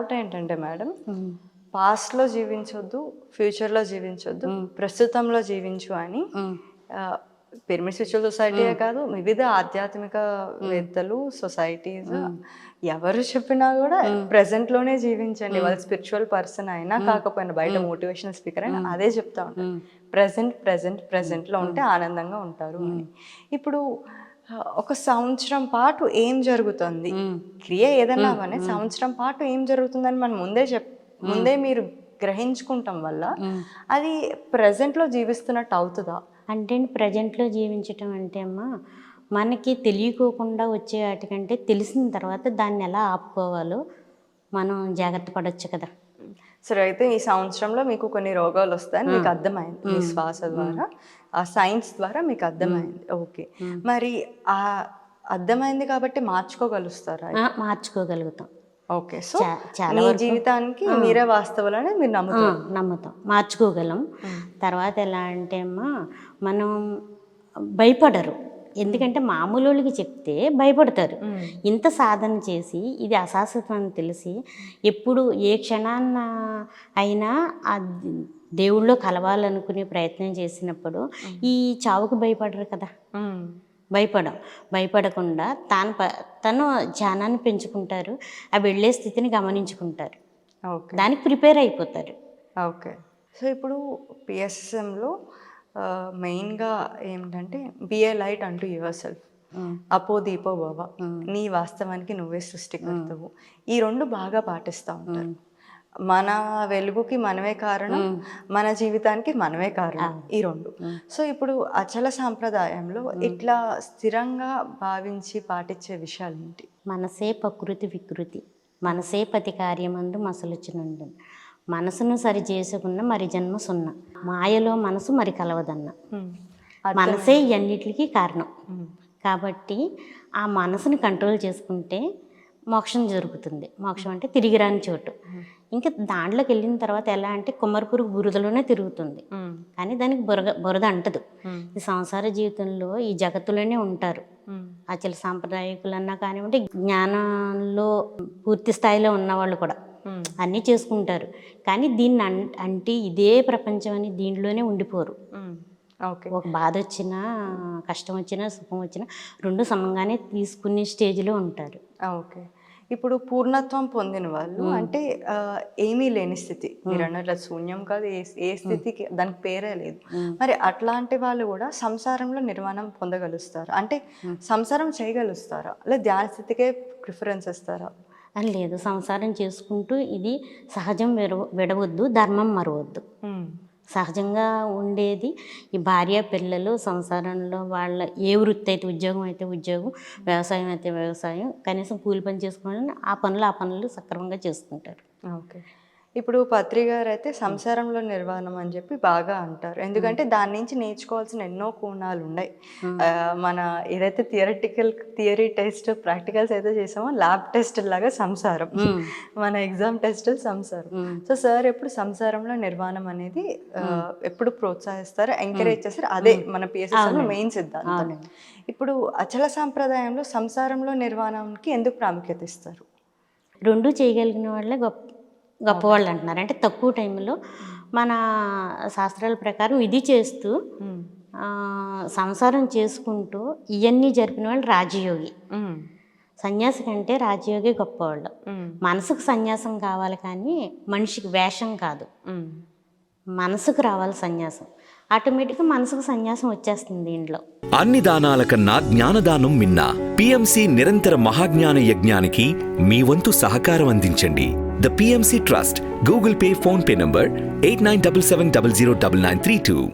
Doubt ఏంటంటే madam, పాస్ట్లో జీవించొద్దు, ఫ్యూచర్లో జీవించొద్దు, ప్రస్తుతంలో జీవించు అని పిరమిడ్ స్పిరిచువల్ సొసైటీయే కాదు, వివిధ ఆధ్యాత్మికవేత్తలు, సొసైటీస్ ఎవరు చెప్పినా కూడా ప్రెసెంట్లోనే జీవించండి. వాళ్ళు స్పిరిచువల్ పర్సన్ అయినా కాకపోయినా, బయట మోటివేషనల్ స్పీకర్ అయినా అదే చెప్తా ఉంటారు, ప్రెసెంట్లో ఉంటే ఆనందంగా ఉంటారు అని. ఇప్పుడు ఒక సంవత్సరం పాటు ఏం జరుగుతుంది, క్రియ ఏదన్నా కానీ సంవత్సరం పాటు ఏం జరుగుతుందని మనం ముందే మీరు గ్రహించుకుంటాం వల్ల అది ప్రజెంట్లో జీవిస్తున్నట్టు అవుతుందా? అంటే ప్రజెంట్లో జీవించటం అంటే అమ్మా, మనకి తెలియకోకుండా వచ్చే వాటికంటే తెలిసిన తర్వాత దాన్ని ఎలా ఆపుకోవాలో మనం జాగ్రత్త పడవచ్చు కదా. సరే, అయితే ఈ సంవత్సరంలో మీకు కొన్ని రోగాలు వస్తాయని మీకు అర్థమైంది, మీ శ్వాస ద్వారా, ఆ సైన్స్ ద్వారా మీకు అర్థమైంది. ఓకే, మరి ఆ అర్థమైంది కాబట్టి మార్చుకోగలుగుతారా? మార్చుకోగలుగుతాం. ఓకే, సో చాలా జీవితానికి మీరే వాస్తవాలని మీరు నమ్ముతాం, మార్చుకోగలం. తర్వాత ఎలా అంటే అమ్మా, మనం భయపడరు. ఎందుకంటే మామూలు వాళ్ళకి చెప్తే భయపడతారు. ఇంత సాధన చేసి ఇది అశాశ్వతం అని తెలిసి ఎప్పుడు ఏ క్షణాన్న అయినా ఆ దేవుళ్ళో కలవాలనుకునే ప్రయత్నం చేసినప్పుడు ఈ చావుకు భయపడరు కదా. భయపడకుండా తను ధ్యానాన్ని పెంచుకుంటారు, ఆ వెళ్ళే స్థితిని గమనించుకుంటారు, దానికి ప్రిపేర్ అయిపోతారు. ఓకే, సో ఇప్పుడు పిఎస్ఎంలో మెయిన్గా ఏమిటంటే బిఏ లైట్ అంటూ యువర్ సెల్ఫ్, అపో దీపో భవ, నీ వాస్తవానికి నువ్వే సృష్టికర్తవు, ఈ రెండు బాగా పాటిస్తూ ఉంటారు. మన వెలుగుకి మనమే కారణం, మన జీవితానికి మనమే కారణం, ఈ రెండు. సో ఇప్పుడు అచల సాంప్రదాయంలో ఇట్లా స్థిరంగా భావించి పాటించే విషయాలు ఏంటి? మనసే ప్రకృతి వికృతి, మనసే పతి కార్యమందు మసలుచునుండు, మనసును సరి చేసుకున్న మరి జన్మ సున్న, మాయలో మనసు మరి కలవదన్న, మనసే ఇవన్నిటికి కారణం. కాబట్టి ఆ మనసుని కంట్రోల్ చేసుకుంటే మోక్షం జరుగుతుంది. మోక్షం అంటే తిరిగి రాని చోటు. ఇంకా దాంట్లోకి వెళ్ళిన తర్వాత ఎలా అంటే కుమ్మరిపురుగు బురదలోనే తిరుగుతుంది, కానీ దానికి బురద అంటదు. ఈ సంసార జీవితంలో ఈ జగత్తులోనే ఉంటారు. అచల సాంప్రదాయకులన్నా కానివ్వండి, జ్ఞానంలో పూర్తి స్థాయిలో ఉన్నవాళ్ళు కూడా అన్నీ చేసుకుంటారు. కానీ దీన్ని అంటే ఇదే ప్రపంచం అని దీంట్లోనే ఉండిపోరు. ఒక బాధ వచ్చినా, కష్టం వచ్చినా, సుఖం వచ్చినా రెండు సమంగానే తీసుకునే స్టేజ్లో ఉంటారు. ఓకే, ఇప్పుడు పూర్ణత్వం పొందిన వాళ్ళు అంటే ఏమీ లేని స్థితి, మీరు అన్నట్లు శూన్యం కాదు, ఏ స్థితికి దానికి పేరే లేదు. మరి అట్లాంటి వాళ్ళు కూడా సంసారంలో నిర్వాణం పొందగలుగుతారు అంటే సంసారం చేయగలుగుతారా, లేదా ధ్యాన స్థితికే ప్రిఫరెన్స్ ఇస్తారా? అని లేదు, సంసారం చేసుకుంటూ ఇది సహజం విడవద్దు, ధర్మం మరవద్దు. సహజంగా ఉండేది ఈ భార్య పిల్లలు సంసారంలో, వాళ్ళ ఏ వృత్తి అయితే ఉద్యోగం అయితే ఉద్యోగం, వ్యవసాయం అయితే వ్యవసాయం, కనీసం కూలి పని చేసుకోవాలని ఆ పనులు సక్రమంగా చేసుకుంటారు. ఓకే, ఇప్పుడు పత్రి గారు అయితే సంసారంలో నిర్వాణం అని చెప్పి బాగా అంటారు, ఎందుకంటే దాని నుంచి నేర్చుకోవాల్సిన ఎన్నో కోణాలు ఉన్నాయి. మన ఏదైతే థియరీ టెస్ట్ ప్రాక్టికల్స్ అయితే చేసామో ల్యాబ్ టెస్ట్ లాగా సంసారం, మన ఎగ్జామ్ టెస్ట్ సంసారం. సో సార్ ఎప్పుడు సంసారంలో నిర్వాణం అనేది ఎప్పుడు ప్రోత్సహిస్తారు, ఎంకరేజ్ చేస్తారు, అదే మన పిఎస్ఎస్లో మెయిన్ సిద్ధాంతం. ఇప్పుడు అచల సాంప్రదాయంలో సంసారంలో నిర్వాణానికి ఎందుకు ప్రాముఖ్యత ఇస్తారు? రెండు చేయగలిగిన వాళ్ళే గొప్పవాళ్ళు అంటున్నారు. అంటే తక్కువ టైంలో మన శాస్త్రాల ప్రకారం ఇది చేస్తూ సంసారం చేసుకుంటూ ఇవన్నీ జరిపిన వాళ్ళు రాజయోగి. సన్యాసి కంటే రాజయోగి గొప్పవాళ్ళు. మనసుకు సన్యాసం కావాలి కానీ మనిషికి వేషం కాదు, మనసుకు రావాలి సన్యాసం. ఆటోమేటిక్గా మనసుకు సన్యాసం వచ్చేస్తుంది దీంట్లో. అన్ని దానాల కన్నా జ్ఞానదానం మిన్న. పిఎంసి నిరంతర మహాజ్ఞాన యజ్ఞానికి మీ వంతు సహకారం అందించండి. The PMC Trust, Google Pay, Phone Pay number 8977009932.